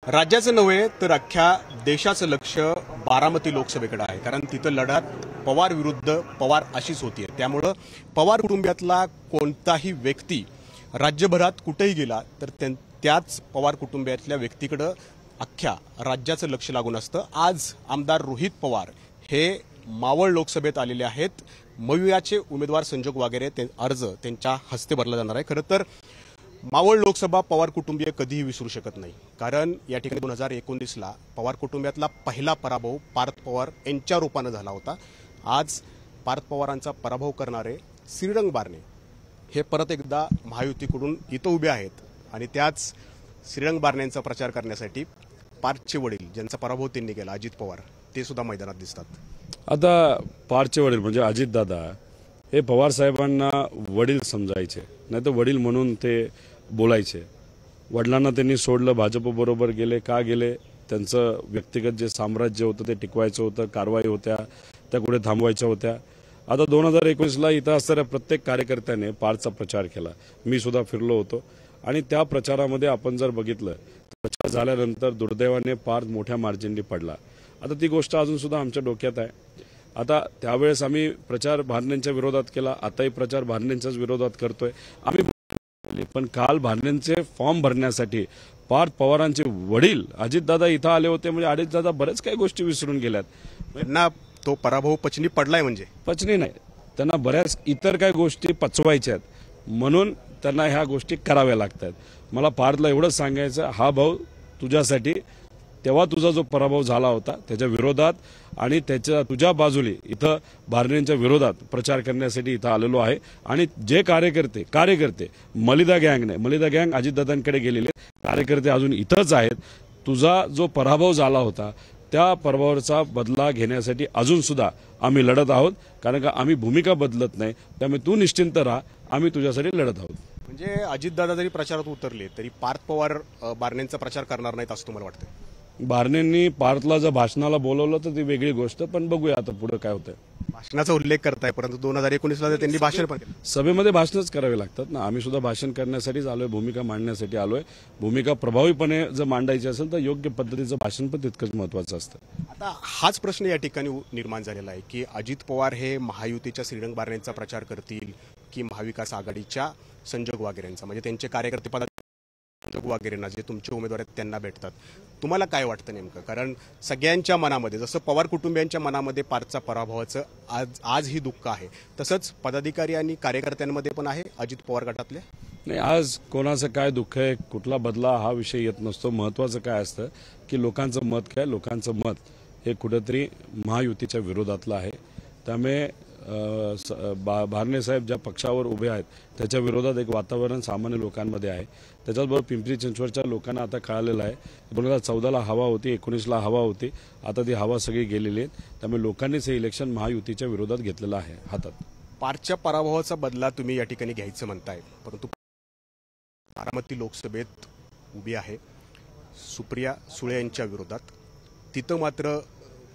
राज्याचं नव्हे तर अख्ख्या देशाचं लक्ष बारामती लोकसभेकडे आहे। कारण तिथं लढत पवार विरुद्ध पवार अशीच होतीये। त्यामुळे पवार कुटुंबातला कोणताही व्यक्ती राज्यभरात कुठेही गेला तर त्याच पवार कुटुंबातल्या व्यक्तीकडे अख्ख्या राज्याचं लक्ष लागून असतं। आज आमदार रोहित पवार हे मावळ लोकसभेत आलेले आहेत। मवियाचे उमेदवार संजोग वागेरे अर्ज त्यांच्या हस्ते भरला जाणार आहे। खरं तर मावळ लोकसभा पवार कुटुंबीय कधीही विसरू शकत नाही। कारण या ठिकाणी 2019ला पवार कुटुंबातला पहिला पराभव पार्थ पवार यांच्या रूपाने झाला होता। आज पार्थ पवारांचा पराभव करणारे श्रीरंग बारणे हे परत एकदा महायुतीकडून इथं उभे आहेत आणि त्याच श्रीरंग बारणेंचा प्रचार करण्यासाठी पार्थचे वडील ज्यांचा पराभव त्यांनी केला अजित पवार ते सुद्धा मैदानात दिसतात। आता पार्थचे वडील म्हणजे अजितदादा हे पवार साहेबांना वडील समजायचे, नाही तर वडील म्हणून ते बोलायचे। वडिलांना त्यांनी सोडलं, भाजपबरोबर गेले। का गेले? त्यांचं व्यक्तिगत जे साम्राज्य होतं ते टिकवायचं होतं, कारवाई होत्या त्या कुठे थांबवायच्या होत्या। आता 2019ला इथं असणाऱ्या प्रत्येक कार्यकर्त्याने पार्थचा प्रचार केला। मी सुद्धा फिरलो होतो आणि त्या प्रचारामध्ये आपण जर बघितलं प्रचार झाल्यानंतर दुर्दैवाने पार्थ मोठ्या मार्जिनने पडला। आता ती गोष्ट अजून सुद्धा आमच्या डोक्यात आहे। आता त्यावेळेस आम्ही प्रचार भारण्यांच्या विरोधात केला, आताही प्रचार भारण्यांच्याच विरोधात करतोय आम्ही। पण काल भारण्यांचे फॉर्म भरण्यासाठी पार्थ पवारांचे वडील अजितदादा इथं आले होते। म्हणजे अजितदादा बरेच काही गोष्टी विसरून गेल्यात। त्यांना तो पराभव पचनी पडलाय, म्हणजे पचनी नाही, त्यांना बऱ्याच इतर काही गोष्टी पचवायच्या आहेत म्हणून त्यांना ह्या गोष्टी कराव्या लागतात। मला पार्थला एवढंच सांगायचं, हा भाऊ तुझ्यासाठी तेव्हा तुझा जो पराभव झाला होता त्याच्या विरोधात आणि त्याच्या तुझ्या बाजूने इथं भारण्यांच्या विरोधात प्रचार करण्यासाठी इथं आलेलो आहे। आणि जे कार्यकर्ते मलिदा गँग अजितदादांकडे गेलेले कार्यकर्ते अजून इथंच आहेत। तुझा जो पराभव झाला होता त्या पराभवाचा बदला घेण्यासाठी अजून सुद्धा आम्ही लढत आहोत। कारण का आम्ही भूमिका बदलत नाही, त्यामुळे तू निश्चिंत राहा, आम्ही तुझ्यासाठी लढत आहोत। म्हणजे अजितदादा जरी प्रचारात उतरले तरी पार्थ पवार बारणेंचा प्रचार करणार नाहीत असं तुम्हाला वाटतं? बारणेंनी पार्थला जर भाषणाला बोलवलं तर ती वेगळी गोष्ट, पण बघूया आता पुढे काय होतंय। भाषणाचा उल्लेख करताय, परंतु 2019ला त्यांनी भाषण पण केलं। सभेमध्ये भाषणच करावे लागतात ना। आम्ही सुद्धा भाषण करण्यासाठीच आलोय, भूमिका मांडण्यासाठी आलोय। भूमिका प्रभावीपणे जर मांडायची असेल तर योग्य पद्धतीचं भाषण पण तितकंच महत्वाचं असतं। आता हाच प्रश्न या ठिकाणी निर्माण झालेला आहे की अजित पवार हे महायुतीच्या श्रीरंग बारणेंचा प्रचार करतील की महाविकास आघाडीच्या संजोग वागेरेंचा, म्हणजे त्यांचे कार्यकर्ते संजोग वागेरेंना जे तुमचे उमेदवार आहेत त्यांना भेटतात। तुम्हाला काय वाटतं नेमकं? कारण सगळ्यांच्या मनामध्ये जसं पवार कुटुंबियांच्या मनामध्ये पार्थचा पराभवाचं आजही दुःख आहे, तसंच पदाधिकारी आणि कार्यकर्त्यांमध्ये पण आहे अजित पवार गटातले। नाही, आज कोणाचं काय दुःख आहे, कुठला बदला हा विषय येत नसतो। महत्वाचं काय असतं की लोकांचं मत काय, लोकांचं मत हे कुठेतरी महायुतीच्या विरोधातलं आहे। त्यामुळे भारणे साहेब ज्या पक्षावर उभे आहेत त्याच्या विरोधात एक वातावरण सामान्य लोकांमध्ये आहे। त्याच्याबरोबर पिंपरी चिंचवडच्या लोकांना आता कळालेलं आहे 2014ला हवा होती, 19ला हवा होती, आता ती हवा सगळी गेलेली आहे। त्यामुळे लोकांनीच हे इलेक्शन महायुतीच्या विरोधात घेतलेलं आहे हातात। पार्थच्या पराभवाचा बदला तुम्ही या ठिकाणी घ्यायचं म्हणताय, परंतु बारामती लोकसभेत उभी आहे सुप्रिया सुळे यांच्या विरोधात। तिथं मात्र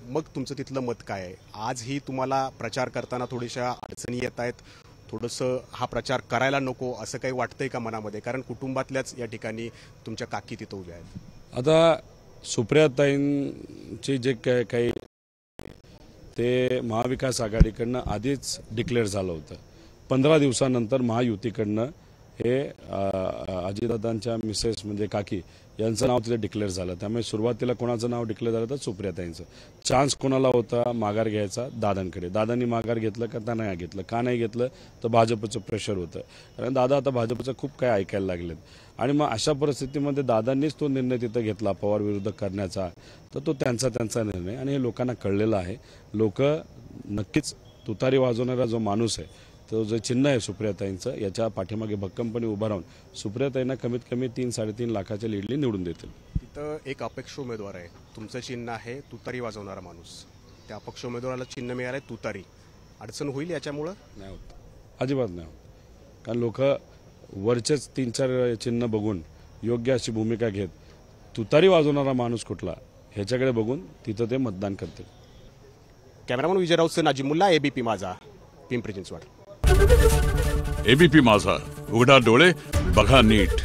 मग तुमचं तिथलं मत काय आहे? आजही तुम्हाला प्रचार करताना थोड्याशा अडचणी येत आहेत, थोडंसं हा प्रचार करायला नको असं काही वाटतंय का मनामध्ये? कारण कुटुंबातल्याच या ठिकाणी तुमच्या काकी तिथं उभ्या आहेत। आता सुप्रियाताईंचे जे काही ते महाविकास आघाडीकडनं आधीच डिक्लेअर झालं होतं। 15 दिवसानंतर महायुतीकडनं हे अजितदादांच्या मिसेस म्हणजे काकी यांचं नाव तिथे डिक्लेअर झालं। त्यामुळे सुरुवातीला कोणाचं नाव डिक्लेअर झालं तर सुप्रियाताईंचं। चान्स कोणाला होता माघार घ्यायचा? दादांकडे। दादांनी माघार घेतलं का त्या नाही घेतलं? का नाही घेतलं तर भाजपचं प्रेशर होतं, कारण दादा आता भाजपचं खूप काय ऐकायला लागलेत। आणि मग अशा परिस्थितीमध्ये दादांनीच तो निर्णय तिथं घेतला पवार विरुद्ध करण्याचा, तर तो त्यांचा निर्णय आणि हे लोकांना कळलेलं आहे। लोक नक्कीच तुतारी वाजवणारा जो माणूस आहे तो जे चिन्ह आहे सुप्रियाताईंचं, याच्या पाठीमागे भक्कमपणे उभा राहून सुप्रियाताईंना कमीत कमी 3-3.5 लाखाच्या लीडली निवडून देतील। तिथं एक अपक्ष उमेदवार आहे, तुमचं चिन्ह आहे तुतारी वाजवणारा माणूस, त्या अपक्ष उमेदवाराला चिन्ह मिळालंय तुतारी, अडचण होईल याच्यामुळं? नाही होत, अजिबात नाही होत। कारण लोक वरचेच 3-4 चिन्ह बघून योग्य अशी भूमिका घेत तुतारी वाजवणारा माणूस कुठला ह्याच्याकडे बघून तिथं ते मतदान करतील। कॅमेरामन विजय राऊत, नाजिम मुल्ला, एबीपी माझा, पिंपरी चिंचवड। एबीपी माझा, उघडा डोळे बघा नीट।